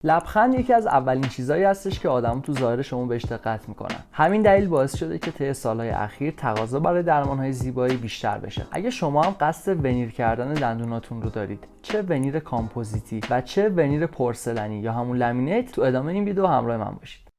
لبخند یکی از اولین چیزایی هستش که آدم تو ظاهر شما بهش دقت میکنن. همین دلیل باعث شده که طی سالهای اخیر تقاضا برای درمانهای زیبایی بیشتر بشه. اگه شما هم قصد ونیر کردن دندوناتون رو دارید، چه ونیر کامپوزیتی و چه ونیر پورسلنی یا همون لامینیت، تو ادامه این ویدیو همراه من باشید.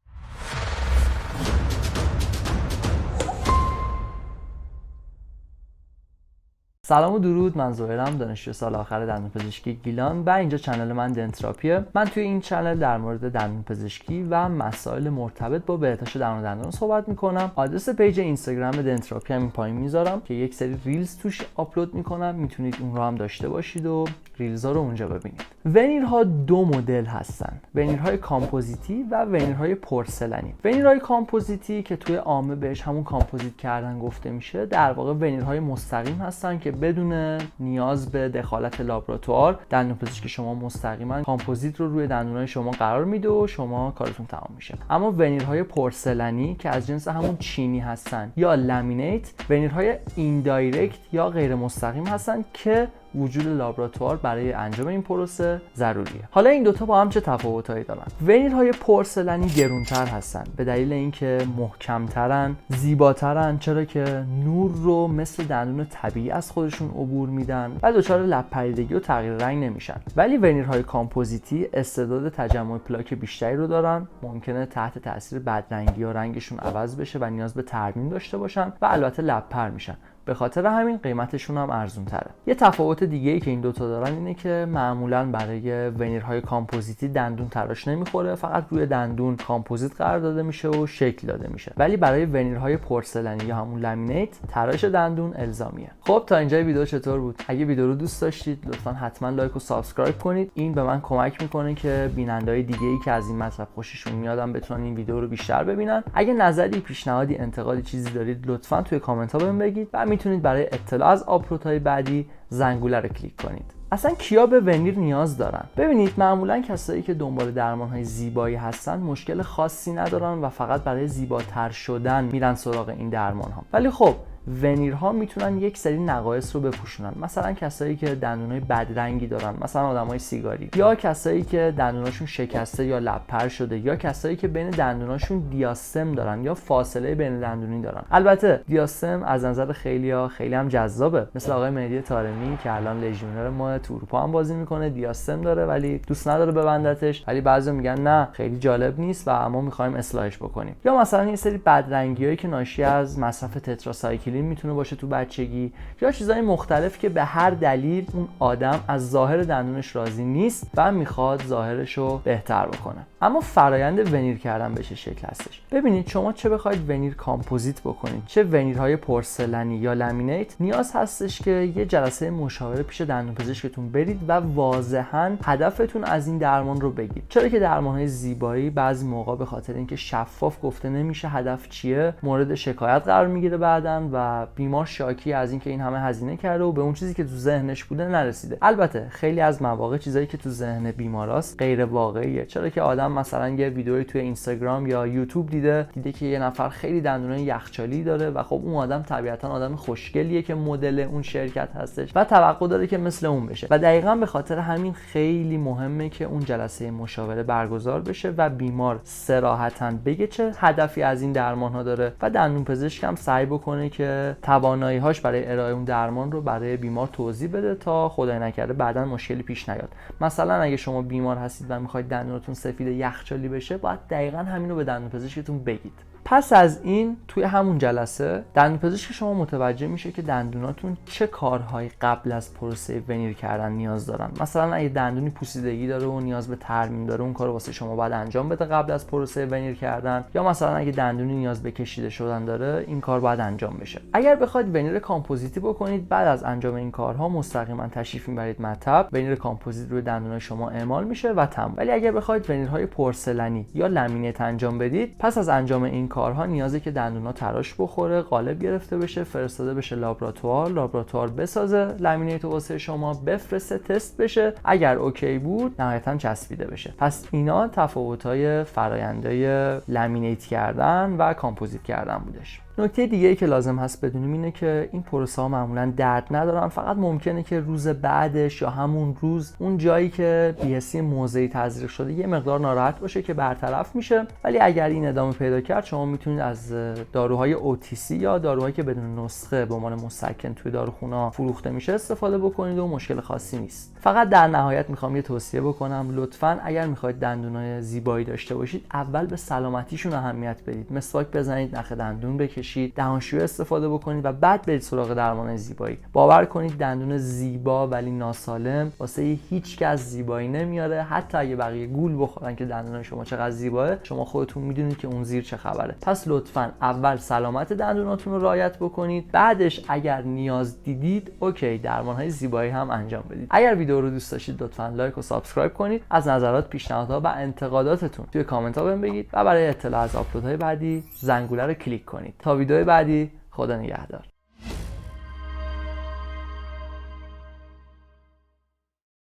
سلام و درود، من زهیرم، دانشجوی سال آخر دندونپزشکی گیلان و اینجا چنل من دنتراپیه. من توی این چنل در مورد دندونپزشکی و مسائل مرتبط با بهداشت دندون صحبت میکنم. آدرس پیج اینستاگرام دنتراپی هم این پایین میذارم که یک سری ریلز توش آپلود میکنم، میتونید اون رو هم داشته باشید و ریلزها رو اونجا ببینید. ونیرها دو مدل هستن، ونیرهای کامپوزیتی و ونیرهای پورسلنی. ونیرهای کامپوزیتی که توی عامه بهش همون کامپوزیت کردن گفته میشه، در واقع ونیرهای مستقیم هستن که بدون نیاز به دخالت لابراتوار دندونپزشک شما مستقیما کامپوزیت رو روی دندونای شما قرار میده و شما کارتون تمام میشه. اما ونیرهای پورسلنی که از جنس همون چینی هستن یا لامینیت، ونیرهای ایندایرکت یا غیر مستقیم هستن که وجود لابراتوار برای انجام این پروسه ضروریه. حالا این دوتا با هم چه تفاوتایی دارن؟ ونیرهای پورسلنی گرونتر هستن به دلیل اینکه محکمترن، زیباترن، چرا که نور رو مثل دندون طبیعی از خودشون عبور میدن و دچار لب پریدگی و تغییر رنگ نمیشن. ولی ونیرهای کامپوزیتی استعداد تجمع پلاک بیشتری رو دارن، ممکنه تحت تاثیر بدرنگی یا رنگشون عوض بشه و نیاز به ترمیم داشته باشن و البته لب پر میشن. به خاطر همین قیمتشون هم ارزون تره. یه تفاوت دیگه ای که این دوتا دارن اینه که معمولا برای ونیرهای کامپوزیتی دندون تراش نمیخوره، فقط روی دندون کامپوزیت قرار داده میشه و شکل داده میشه. ولی برای ونیرهای پورسلنی یا همون لامینیت تراش دندون الزامیه. خب تا اینجای ویدیو چطور بود؟ اگه ویدیو رو دوست داشتید لطفاً حتما لایک و سابسکرایب کنید. این به من کمک میکنه که بیننده‌های دیگه‌ای که از این مطلب خوششون میادن بتونن این ویدیو رو بیشتر ببینن. اگه نظری، پیشنهادی، انتقادی چیزی دارید لطفاً توی کامنت ها بهم بگید و میتونید برای اطلاع از آپلودهای بعدی زنگوله رو کلیک کنید. اصلا کیا به ونیر نیاز دارن؟ ببینید، معمولا کسایی که دنبال درمانهای زیبایی هستن مشکل خاصی ندارن و فقط برای زیباتر شدن میرن سراغ این درمانها. ولی خب ونیرها میتونن یک سری نقایص رو بپوشونن. مثلا کسایی که دندونای بدرنگی دارن، مثلا آدمای سیگاری، یا کسایی که دندوناشون شکسته یا لب پر شده، یا کسایی که بین دندوناشون دیاستم دارن یا فاصله بین دندونی دارن. البته دیاستم از نظر خیلی هم جذابه، مثل آقای مهدی طارمی که الان لژیونر ما تو اروپا هم بازی میکنه، دیاستم داره ولی دوست نداره ببندتش، ولی بعضیا میگن نه خیلی جالب نیست و ما میخوایم اصلاحش بکنیم. یا مثلا یه سری بدرنگیایی که ناشی از مصرف تتراسایکلین میتونه باشه تو بچگی، یا چیزهای مختلف که به هر دلیل اون آدم از ظاهر دندونش راضی نیست و میخواد ظاهرش رو بهتر بکنه. اما فرایند ونیر کردن به چه شکل هستش؟ ببینید، شما چه بخواید ونیر کامپوزیت بکنید، چه ونیرهای پورسلنی یا لامینیت، نیاز هستش که یه جلسه مشاوره پیش دندونپزشکتون برید و واضحاً هدفتون از این درمان رو بگید. چرا که درمانهای زیبایی بعضی موقع به خاطر اینکه شفاف گفته نمیشه هدف چیه، مورد شکایت قرار میگیره بعداً و بیمار شاکی از اینکه این همه هزینه کرده و به اون چیزی که تو ذهنش بوده نرسیده. البته خیلی از مواقع چیزایی که تو ذهن بیماراست غیر واقعیه، چرا که آدم مثلا یه ویدیویی توی اینستاگرام یا یوتیوب دیده که یه نفر خیلی دندونای یخچالی داره و خب اون آدم طبیعتاً آدم خوشگلیه که مدل اون شرکت هستش و توقع داره که مثل اون بشه و دقیقاً به خاطر همین خیلی مهمه که اون جلسه مشاوره برگزار بشه و بیمار صراحتاً بگه چه هدفی از این درمان‌ها داره و دندونپزشک هم سعی بکنه که توانایی‌هاش برای ارائه اون درمان رو برای بیمار توضیح بده تا خدای نکرده بعداً مشکلی پیش نیاد. مثلا اگه شما بیمار هستید و می‌خواید دندونتون سفید یخچالی بشه، باید دقیقاً همین رو به دندونپزشکتون بگید. پس از این توی همون جلسه دندونپزشک شما متوجه میشه که دندوناتون چه کارهایی قبل از پروسه ونیر کردن نیاز دارن. مثلا اگه دندونی پوسیدگی داره و نیاز به ترمیم داره، اون کارو واسه شما باید انجام بده قبل از پروسه ونیر کردن. یا مثلا اگه دندونی نیاز به کشیده شدن داره، این کار باید انجام بشه. اگر بخواید ونیر کامپوزیتی بکنید، بعد از انجام این کارها مستقیما تشریف میبرید مطب، ونیر کامپوزیت روی دندونای شما اعمال میشه و تمام. ولی اگر بخواید ونیرهای پورسلنی یا لامینیت انجام بدید، پس از انجام این کارها نیازه که دندونا تراش بخوره، قالب گرفته بشه، فرستاده بشه لابراتوار بسازه لامینیت واسه شما، بفرسته تست بشه، اگر اوکی بود نهایتاً چسبیده بشه. پس اینا تفاوت‌های فرآیندهای لامینیت کردن و کامپوزیت کردن بودش. نکته دیگه ای که لازم هست بدونیم اینه که این پروسه ها معمولا درد ندارن، فقط ممکنه که روز بعدش یا همون روز اون جایی که BSC موضعی تزریق شده یه مقدار ناراحت باشه که برطرف میشه. ولی اگر این ادامه پیدا کرد شما میتونید از داروهای OTC یا داروهایی که بدون نسخه به عنوان مسکن توی داروخونه فروخته میشه استفاده بکنید و مشکل خاصی نیست. فقط در نهایت میخوام یه توصیه بکنم، لطفاً اگر میخواید دندونای زیبایی داشته باشید اول به سلامتیشون اهمیت بدید. مسواک بزنید، نخ دندون بکشید، دهانشویی استفاده بکنید و بعد برید سراغ درمان زیبایی. باور کنید دندون زیبا ولی ناسالم واسه هیچ کس زیبایی نمیاره. حتی اگه بقیه گول بخورن که دندون شما چقدر زیباه، شما خودتون میدونید که اون زیر چه خبره. پس لطفاً اول سلامت دندوناتون رو رعایت بکنید، بعدش اگر نیاز دیدید اوکی درمان‌های زیبایی هم انجام بدید. اگر ویدیو رو دوست داشتید لطفاً لایک و سابسکرایب کنید. از نظرات، پیشنهادها و انتقاداتتون توی کامنت‌ها بهم بگید و برای اطلاع از آپلودهای بعدی زنگوله رو کلیک کنید. تا ویدیو بعدی، خدا نگهدار.